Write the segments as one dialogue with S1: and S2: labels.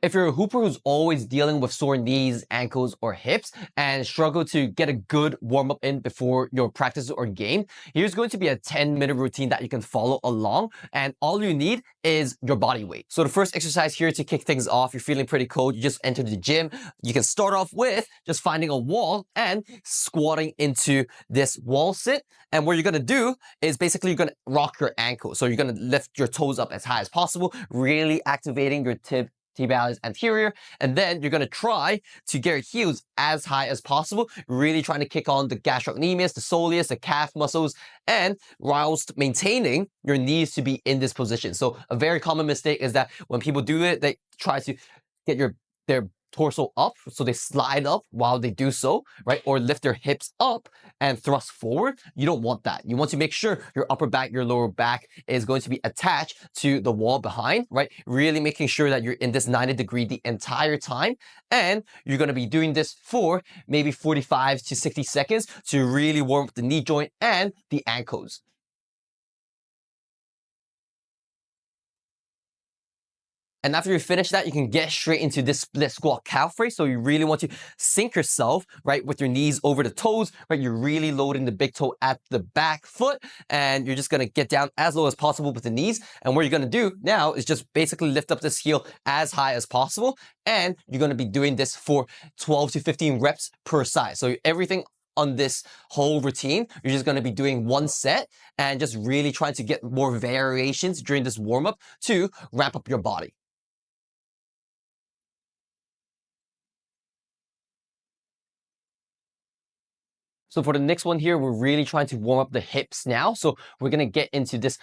S1: If you're a hooper who's always dealing with sore knees, ankles, or hips and struggle to get a good warm-up in before your practice or game, here's going to be a 10-minute routine that you can follow along, and all you need is your body weight. So the first exercise here to kick things off, you're feeling pretty cold, you just entered the gym. You can start off with just finding a wall and squatting into this wall sit. And what you're gonna do is basically you're gonna rock your ankle. So you're gonna lift your toes up as high as possible, really activating your T-bialis anterior, and then you're gonna try to get your heels as high as possible, really trying to kick on the gastrocnemius, the soleus, the calf muscles, and whilst maintaining your knees to be in this position. So a very common mistake is that when people do it, they try to get their torso up, so they slide up while they do so, right? Or lift their hips up and thrust forward. You don't want that. You want to make sure your upper back, your lower back is going to be attached to the wall behind, right? Really making sure that you're in this 90-degree the entire time. And you're going to be doing this for maybe 45 to 60 seconds to really warm up the knee joint and the ankles. And after you finish that, you can get straight into this split squat calf raise. So you really want to sink yourself, right, with your knees over the toes, right? You're really loading the big toe at the back foot, and you're just gonna get down as low as possible with the knees. And what you're gonna do now is just basically lift up this heel as high as possible. And you're gonna be doing this for 12 to 15 reps per side. So everything on this whole routine, you're just going to be doing one set and just really trying to get more variations during this warm-up to ramp up your body. So for the next one here, we're really trying to warm up the hips now. So we're going to get into this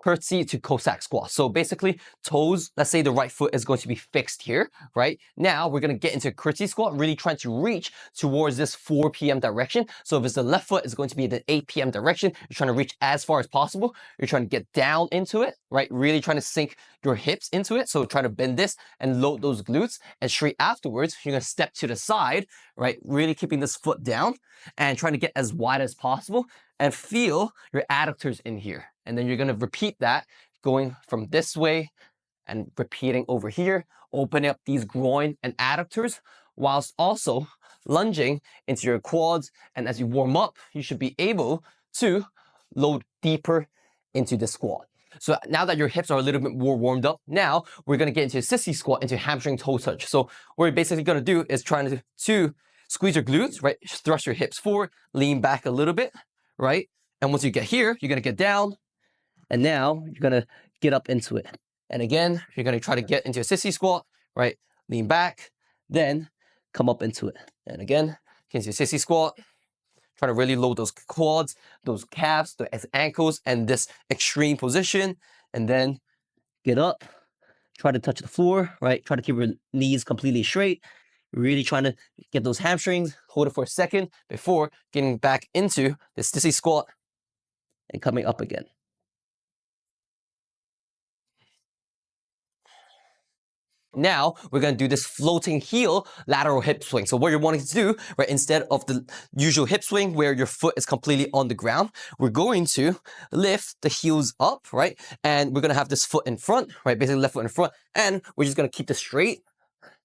S1: Curtsy to Cossack Squat. So basically toes, let's say the right foot is going to be fixed here, right? Now we're going to get into Curtsy Squat, really trying to reach towards this 4 p.m. direction. So if it's the left foot, it's going to be the 8 p.m. direction. You're trying to reach as far as possible. You're trying to get down into it, right? Really trying to sink your hips into it. So try to bend this and load those glutes. And straight afterwards, you're going to step to the side, right? Really keeping this foot down and trying to get as wide as possible and feel your adductors in here. And then you're going to repeat that going from this way and repeating over here, opening up these groin and adductors whilst also lunging into your quads. And as you warm up, you should be able to load deeper into the squat. So now that your hips are a little bit more warmed up, now we're going to get into a sissy squat, into hamstring toe touch. So what we're basically going to do is trying to squeeze your glutes, right? Thrust your hips forward, lean back a little bit, right? And once you get here, you're going to get down. And now you're going to get up into it. And again, you're going to try to get into a sissy squat, right? Lean back, then come up into it. And again, get into a sissy squat. Try to really load those quads, those calves, the ankles, and this extreme position. And then get up. Try to touch the floor, right? Try to keep your knees completely straight. Really trying to get those hamstrings. Hold it for a second before getting back into the sissy squat and coming up again. Now we're going to do this floating heel lateral hip swing. So what you're wanting to do, right, instead of the usual hip swing where your foot is completely on the ground, we're going to lift the heels up, right? And we're going to have this foot in front, right? Basically left foot in front. And we're just going to keep this straight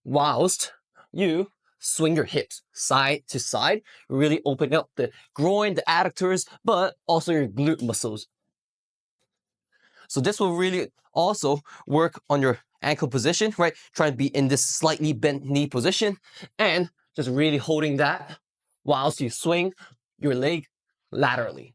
S1: whilst you swing your hips side to side, really opening up the groin, the adductors, but also your glute muscles. So this will really also work on your ankle position, right? Try to be in this slightly bent knee position and just really holding that whilst you swing your leg laterally.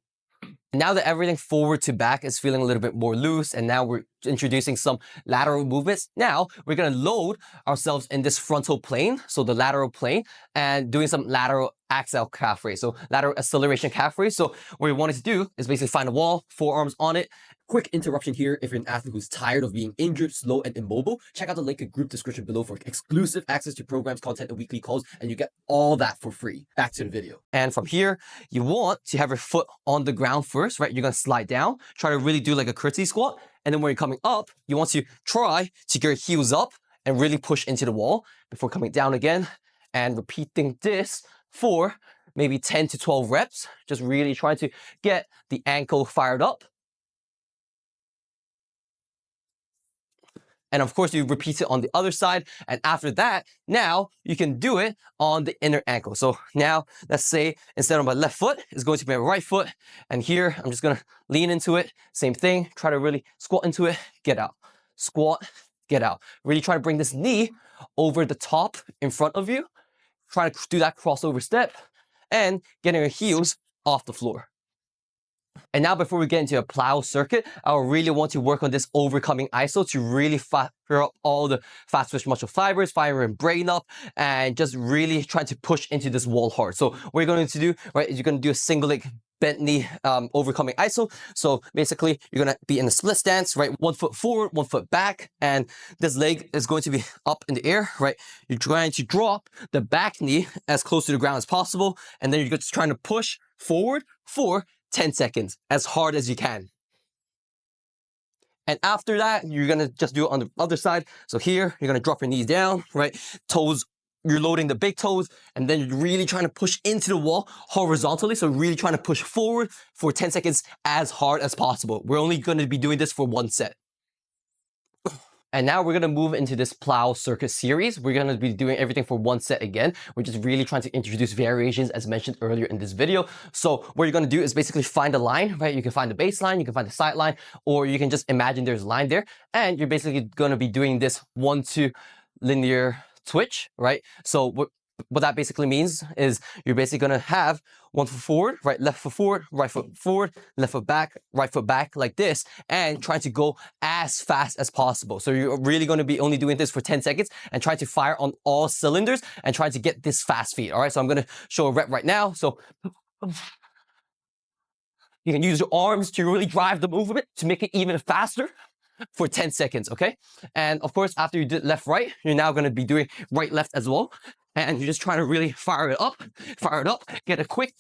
S1: Now that everything forward to back is feeling a little bit more loose, and now we're introducing some lateral movements, now we're going to load ourselves in this frontal plane, so the lateral plane, and doing some lateral axle calf raise, so lateral acceleration calf raise. So what we wanted to do is basically find a wall, forearms on it. Quick interruption here. If you're an athlete who's tired of being injured, slow, and immobile, check out the link in group description below for exclusive access to programs, content, and weekly calls, and you get all that for free. Back to the video. And from here, you want to have your foot on the ground first, right? You're going to slide down, try to really do like a curtsy squat. And then when you're coming up, you want to try to get your heels up and really push into the wall before coming down again and repeating this for maybe 10 to 12 reps. Just really trying to get the ankle fired up. And of course, you repeat it on the other side. And after that, now you can do it on the inner ankle. So now let's say instead of my left foot, it's going to be my right foot. And here, I'm just going to lean into it. Same thing. Try to really squat into it. Get out. Squat. Get out. Really try to bring this knee over the top in front of you. Try to do that crossover step and getting your heels off the floor. And now before we get into a plyo circuit, I really want to work on this overcoming iso to really fire up all the fast twitch muscle fibers, fire your brain up, and just really try to push into this wall hard. So what you're going to do, right, is you're going to do a single leg bent knee overcoming iso. So basically, you're going to be in a split stance, right? 1 foot forward, 1 foot back, and this leg is going to be up in the air, right? You're trying to drop the back knee as close to the ground as possible, and then you're just trying to push forward for 10 seconds, as hard as you can. And after that, you're gonna just do it on the other side. So here, you're gonna drop your knees down, right? Toes, you're loading the big toes, and then you're really trying to push into the wall horizontally. So really trying to push forward for 10 seconds as hard as possible. We're only gonna be doing this for 1 set. And now we're going to move into this plyo circuit series. We're going to be doing everything for 1 set again. We're just really trying to introduce variations as mentioned earlier in this video. So what you're going to do is basically find a line, right? You can find the baseline, you can find the sideline, or you can just imagine there's a line there. And you're basically going to be doing this 1-2 linear twitch, right? So what that basically means is you're basically going to have 1 foot forward, right, left foot forward, left foot back, right foot back like this, and trying to go as fast as possible. So you're really going to be only doing this for 10 seconds and trying to fire on all cylinders and trying to get this fast feed. All right, so I'm going to show a rep right now. So you can use your arms to really drive the movement to make it even faster for 10 seconds, okay? And of course, after you did left, right, you're now going to be doing right, left as well. And you're just trying to really fire it up, get it quick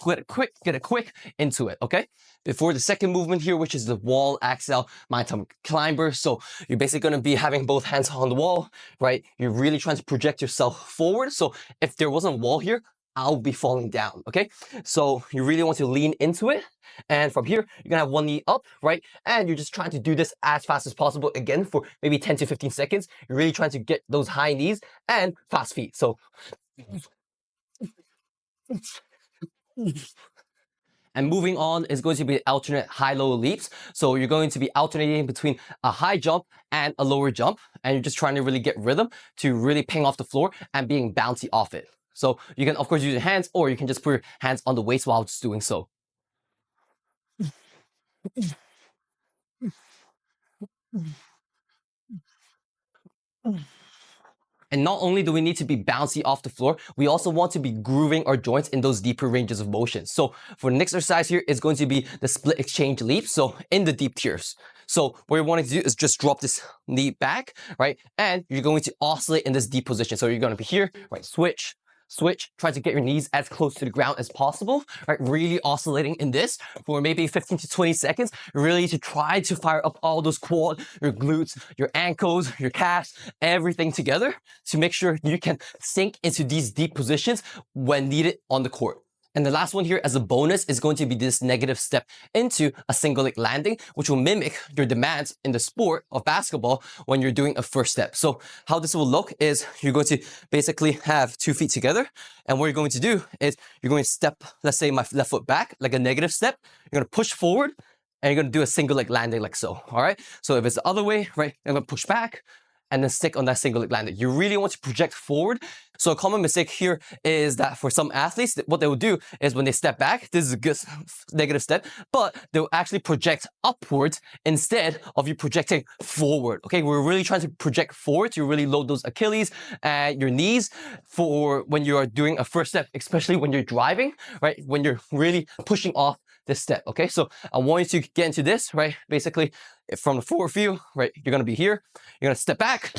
S1: into it, okay? Before the second movement here, which is the wall axle momentum climber. So you're basically going to be having both hands on the wall, right? You're really trying to project yourself forward. So if there wasn't a wall here, I'll be falling down, okay? So you really want to lean into it. And from here, you're gonna have 1 knee up, right? And you're just trying to do this as fast as possible, again, for maybe 10 to 15 seconds. You're really trying to get those high knees and fast feet. So, and moving on is going to be alternate high-low leaps. So you're going to be alternating between a high jump and a lower jump. And you're just trying to really get rhythm to really ping off the floor and being bouncy off it. So you can, of course, use your hands, or you can just put your hands on the waist while just doing so. And not only do we need to be bouncy off the floor, we also want to be grooving our joints in those deeper ranges of motion. So for the next exercise here is going to be the split exchange leap. So in the deep tiers. So what you're wanting to do is just drop this knee back, right? And you're going to oscillate in this deep position. So you're going to be here, right? Switch, try to get your knees as close to the ground as possible, right? Really oscillating in this for maybe 15 to 20 seconds, really to try to fire up all those quad, your glutes, your ankles, your calves, everything together to make sure you can sink into these deep positions when needed on the court. And the last one here as a bonus is going to be this negative step into a single leg landing, which will mimic your demands in the sport of basketball when you're doing a first step. So how this will look is you're going to basically have 2 feet together. And what you're going to do is you're going to step, let's say my left foot back, like a negative step. You're going to push forward and you're going to do a single leg landing like so. All right. So if it's the other way, right, I'm going to push back and then stick on that single leg landing. You really want to project forward. So a common mistake here is that for some athletes, what they will do is when they step back, this is a good negative step, but they'll actually project upwards instead of you projecting forward. Okay, we're really trying to project forward to really load those Achilles and your knees for when you are doing a first step, especially when you're driving, right? When you're really pushing off this step, okay? So I want you to get into this, right? Basically, from the forward view, right? You're gonna be here, you're gonna step back,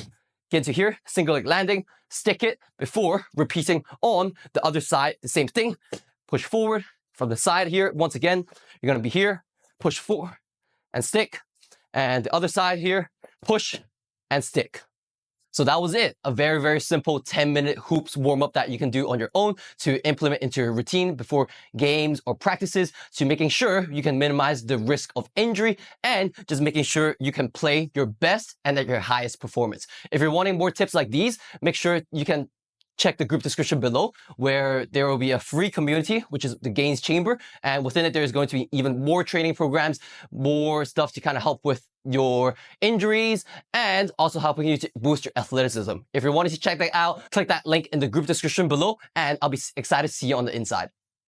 S1: get into here, single leg landing, stick it before repeating on the other side, the same thing. Push forward from the side here. Once again, you're gonna be here, push forward and stick. And the other side here, push and stick. So that was it. A very, very simple 10-minute hoops warm-up that you can do on your own to implement into your routine before games or practices, to making sure you can minimize the risk of injury and just making sure you can play your best and at your highest performance. If you're wanting more tips like these, make sure you can check the group description below, where there will be a free community, which is the Gains Chamber. And within it, there's going to be even more training programs, more stuff to kind of help with your injuries, and also helping you to boost your athleticism. If you're wanting to check that out, click that link in the group description below, and I'll be excited to see you on the inside.